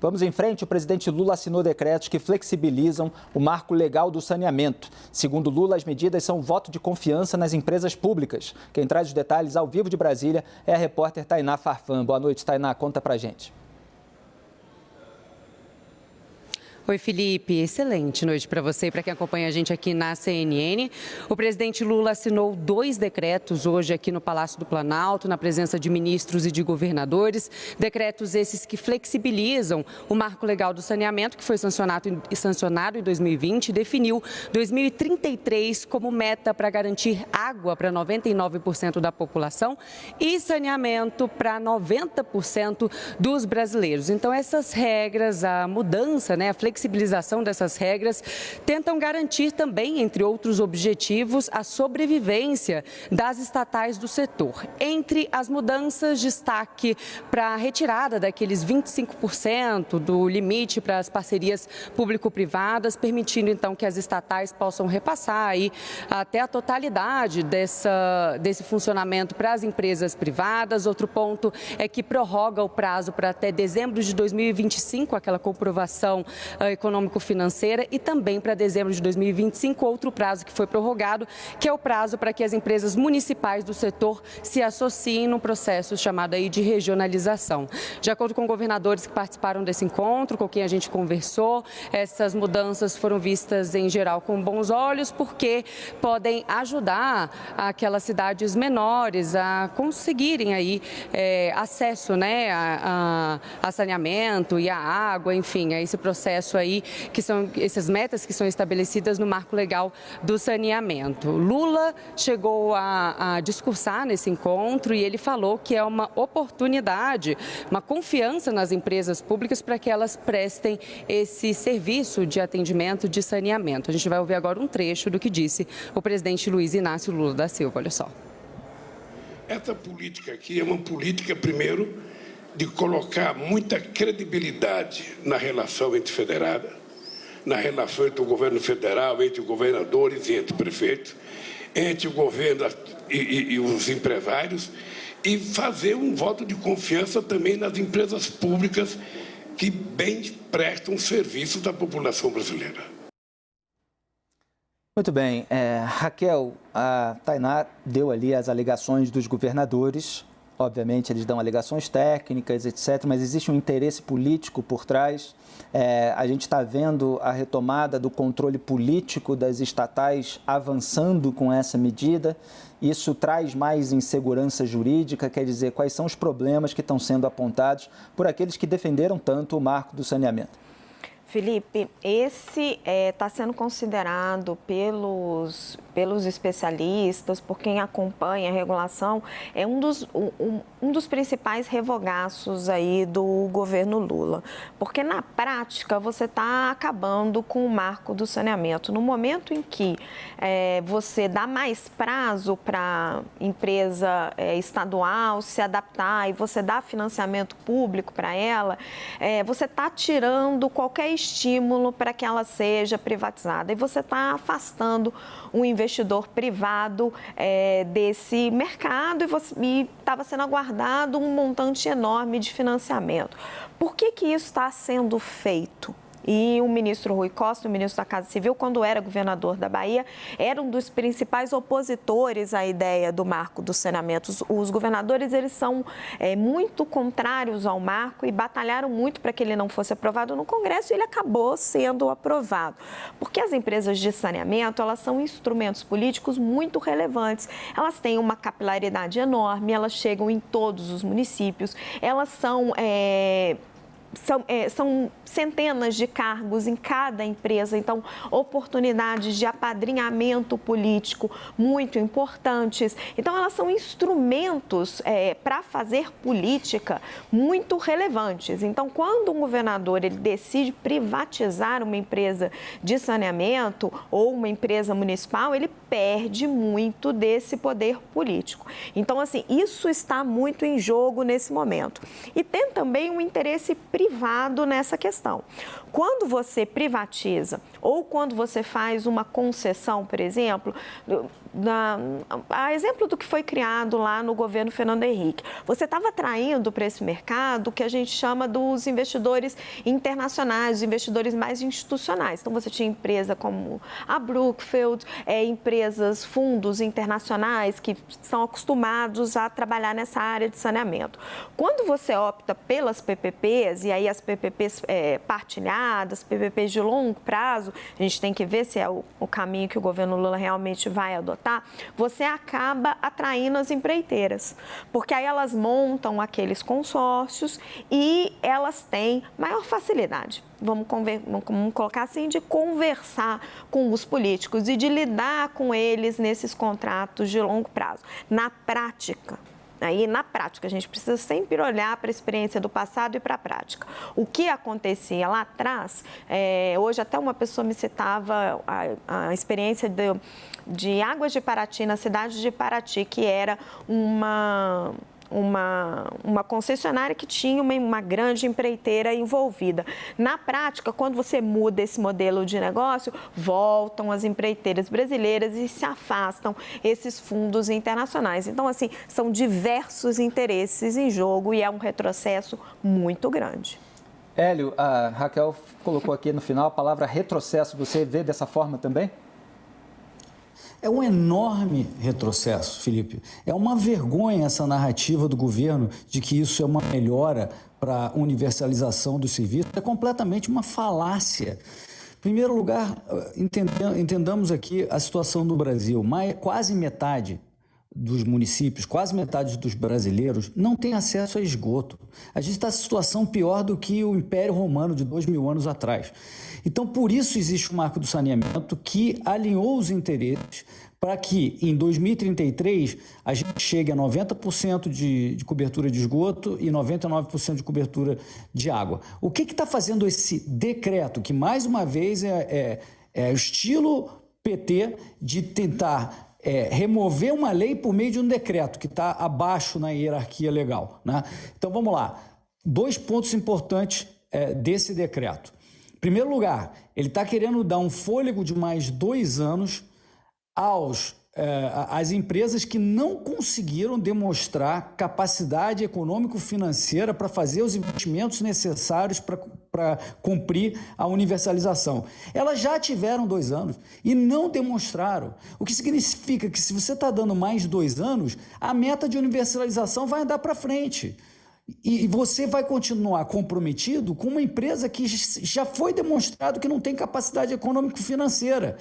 Vamos em frente, o presidente Lula assinou decretos que flexibilizam o marco legal do saneamento. Segundo Lula, as medidas são um voto de confiança nas empresas públicas. Quem traz os detalhes ao vivo de Brasília é a repórter Tainá Farfan. Boa noite, Tainá, conta pra gente. Oi, Felipe. Excelente noite para você e para quem acompanha a gente aqui na CNN. O presidente Lula assinou 2 decretos hoje aqui no Palácio do Planalto, na presença de ministros e de governadores. Decretos esses que flexibilizam o marco legal do saneamento, que foi sancionado em 2020, e definiu 2033 como meta para garantir água para 99% da população e saneamento para 90% dos brasileiros. Então, essas regras, a mudança, a flexibilização dessas regras tentam garantir também, entre outros objetivos, a sobrevivência das estatais do setor. Entre as mudanças, destaque para a retirada daqueles 25% do limite para as parcerias público-privadas, permitindo então que as estatais possam repassar aí até a totalidade desse funcionamento para as empresas privadas. Outro ponto é que prorroga o prazo para até dezembro de 2025, aquela comprovação econômico-financeira, e também para dezembro de 2025, outro prazo que foi prorrogado, que é o prazo para que as empresas municipais do setor se associem no processo chamado aí de regionalização. De acordo com governadores que participaram desse encontro, com quem a gente conversou, essas mudanças foram vistas em geral com bons olhos, porque podem ajudar aquelas cidades menores a conseguirem aí acesso, a saneamento e a água, enfim, a esse processo aí, que são essas metas que são estabelecidas no marco legal do saneamento. Lula chegou a discursar nesse encontro e ele falou que é uma oportunidade, uma confiança nas empresas públicas para que elas prestem esse serviço de atendimento de saneamento. A gente vai ouvir agora um trecho do que disse o presidente Luiz Inácio Lula da Silva. Olha só. Essa política aqui é uma política, primeiro, de colocar muita credibilidade na relação entre federada, na relação entre o governo federal, entre governadores e entre prefeitos, entre o governo e os empresários, e fazer um voto de confiança também nas empresas públicas que bem prestam serviços à população brasileira. Muito bem. Raquel, a Tainá deu ali as alegações dos governadores. Obviamente, eles dão alegações técnicas, etc., mas existe um interesse político por trás. A gente está vendo a retomada do controle político das estatais avançando com essa medida. Isso traz mais insegurança jurídica, quer dizer, quais são os problemas que estão sendo apontados por aqueles que defenderam tanto o marco do saneamento? Felipe, esse está sendo considerado pelos especialistas, por quem acompanha a regulação, é um dos principais revogaços aí do governo Lula. Porque, na prática, você está acabando com o marco do saneamento. No momento em que você dá mais prazo para a empresa estadual se adaptar e você dá financiamento público para ela, você está tirando qualquer estímulo para que ela seja privatizada. E você está afastando um investidor privado desse mercado e estava sendo aguardado um montante enorme de financiamento. Por que isso está sendo feito? E o ministro Rui Costa, o ministro da Casa Civil, quando era governador da Bahia, era um dos principais opositores à ideia do marco do saneamento. Os governadores, eles são muito contrários ao marco e batalharam muito para que ele não fosse aprovado no Congresso, e ele acabou sendo aprovado. Porque as empresas de saneamento, elas são instrumentos políticos muito relevantes. Elas têm uma capilaridade enorme, elas chegam em todos os municípios, elas são centenas de cargos em cada empresa, então oportunidades de apadrinhamento político muito importantes. Então, elas são instrumentos para fazer política muito relevantes. Então, quando um governador ele decide privatizar uma empresa de saneamento ou uma empresa municipal, ele perde muito desse poder político. Então, assim, isso está muito em jogo nesse momento. E tem também um interesse privado nessa questão. Quando você privatiza ou quando você faz uma concessão, por exemplo, a exemplo do que foi criado lá no governo Fernando Henrique, você estava atraindo para esse mercado o que a gente chama dos investidores internacionais, os investidores mais institucionais. Então, você tinha empresa como a Brookfield, empresas, fundos internacionais que são acostumados a trabalhar nessa área de saneamento. Quando você opta pelas PPPs, e aí as PPPs partilhadas, PPPs de longo prazo, a gente tem que ver se é o caminho que o governo Lula realmente vai adotar, você acaba atraindo as empreiteiras, porque aí elas montam aqueles consórcios e elas têm maior facilidade, vamos colocar assim, de conversar com os políticos e de lidar com eles nesses contratos de longo prazo. Na prática, a gente precisa sempre olhar para a experiência do passado e para a prática. O que acontecia lá atrás, hoje até uma pessoa me citava a experiência de Águas de Paraty, na cidade de Paraty, que era uma concessionária que tinha uma grande empreiteira envolvida. Na prática, quando você muda esse modelo de negócio, voltam as empreiteiras brasileiras e se afastam esses fundos internacionais. Então, assim, são diversos interesses em jogo e é um retrocesso muito grande. Hélio, a Raquel colocou aqui no final a palavra retrocesso. Você vê dessa forma também? É um enorme retrocesso, Felipe. É uma vergonha essa narrativa do governo de que isso é uma melhora para a universalização dos serviços. É completamente uma falácia. Em primeiro lugar, entendamos aqui a situação do Brasil. Quase metade dos municípios, quase metade dos brasileiros não tem acesso a esgoto. A gente está em situação pior do que o Império Romano de 2000 anos atrás. Então, por isso existe o Marco do Saneamento que alinhou os interesses para que, em 2033, a gente chegue a 90% de cobertura de esgoto e 99% de cobertura de água. O que está fazendo esse decreto, que, mais uma vez, é o estilo PT de tentar remover uma lei por meio de um decreto, que está abaixo na hierarquia legal, né? Então, vamos lá. 2 pontos importantes desse decreto. Em primeiro lugar, ele está querendo dar um fôlego de mais 2 anos às empresas que não conseguiram demonstrar capacidade econômico-financeira para fazer os investimentos necessários para cumprir a universalização. Elas já tiveram 2 anos e não demonstraram, o que significa que, se você está dando mais 2 anos, a meta de universalização vai andar para frente. E você vai continuar comprometido com uma empresa que já foi demonstrado que não tem capacidade econômico-financeira.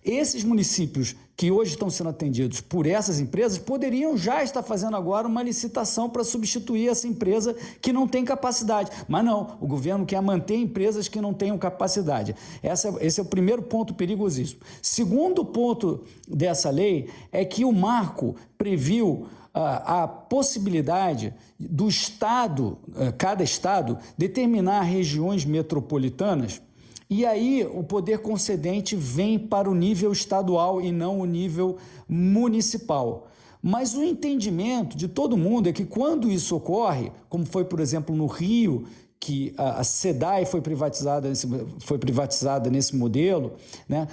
Esses municípios que hoje estão sendo atendidos por essas empresas poderiam já estar fazendo agora uma licitação para substituir essa empresa que não tem capacidade. Mas não, o governo quer manter empresas que não tenham capacidade. Esse é o primeiro ponto perigosíssimo. Segundo ponto dessa lei é que o marco previu a possibilidade do Estado, cada Estado, determinar regiões metropolitanas, e aí o poder concedente vem para o nível estadual e não o nível municipal. Mas o entendimento de todo mundo é que, quando isso ocorre, como foi, por exemplo, no Rio, que a SEDAI foi privatizada nesse modelo, né?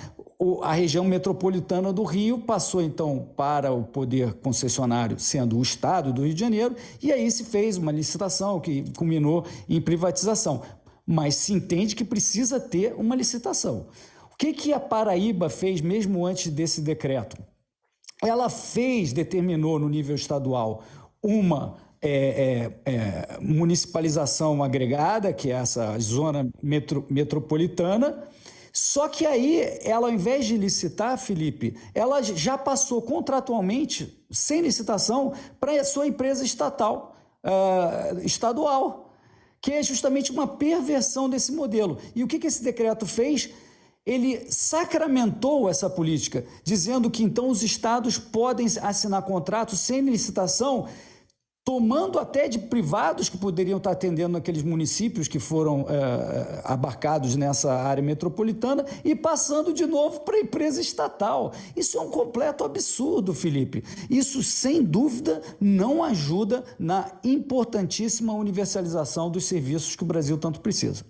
A região metropolitana do Rio passou, então, para o poder concessionário, sendo o Estado do Rio de Janeiro, e aí se fez uma licitação que culminou em privatização. Mas se entende que precisa ter uma licitação. O que a Paraíba fez mesmo antes desse decreto? Ela determinou no nível estadual uma municipalização agregada, que é essa zona metropolitana. Só que aí, ela, ao invés de licitar, Felipe, ela já passou contratualmente, sem licitação, para a sua empresa estadual, que é justamente uma perversão desse modelo. E o que esse decreto fez? Ele sacramentou essa política, dizendo que, então, os estados podem assinar contratos sem licitação, tomando até de privados que poderiam estar atendendo aqueles municípios que foram abarcados nessa área metropolitana, e passando de novo para a empresa estatal. Isso é um completo absurdo, Felipe. Isso, sem dúvida, não ajuda na importantíssima universalização dos serviços que o Brasil tanto precisa.